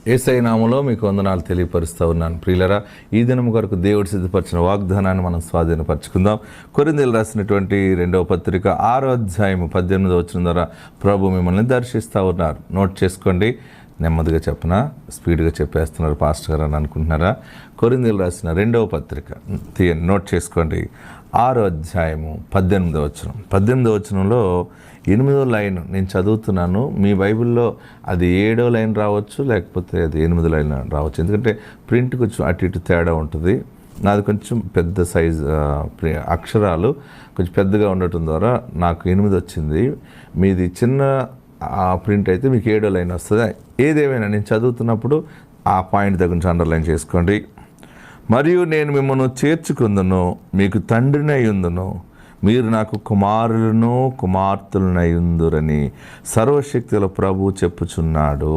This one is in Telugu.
యేసయ్య నామములో మీకు వందనాలు తెలియపరుస్తూ ఉన్నాను. ప్రియులరా, ఈ దినం కొరకు దేవుడు సిద్ధపరిచిన వాగ్దానాన్ని మనం స్వాధీనపరచుకుందాం. కొరింథీయులు రాసినటువంటి 2వ పత్రిక 6వ అధ్యాయము 18వ వచనం ద్వారా ప్రభు మిమ్మల్ని దర్శిస్తూ ఉన్నారు. నోట్ చేసుకోండి. నెమ్మదిగా చెప్పనా, స్పీడ్గా చెప్పేస్తున్నారు పాస్టర్ గారు అని అనుకుంటున్నారా? కొరింథీయులు రాసిన 2వ పత్రిక నోట్ చేసుకోండి. 6వ అధ్యాయము 18వ వచనం. 18వ వచనంలో 8వ లైన్ నేను చదువుతున్నాను. మీ బైబిల్లో అది 7వ లైన్ రావచ్చు, లేకపోతే అది 8వ లైన్ రావచ్చు. ఎందుకంటే ప్రింట్ కొంచెం అటు ఇటు తేడా ఉంటుంది. నాది కొంచెం పెద్ద సైజ్ అక్షరాలు కొంచెం పెద్దగా ఉండటం ద్వారా నాకు 8 వచ్చింది. మీది చిన్న ప్రింట్ అయితే మీకు 7వ లైన్ వస్తుంది. ఏదేమైనా నేను చదువుతున్నప్పుడు ఆ పాయింట్ దగ్గర నుంచి అండర్లైన్ చేసుకోండి. మరియు నేను మిమ్మల్ని చేర్చుకుందును, మీకు తండ్రినై ఉందును, మీరు నాకు కుమారులను కుమార్తెలనై ఉందురని సర్వశక్తుల ప్రభువు చెప్పుచున్నాడు.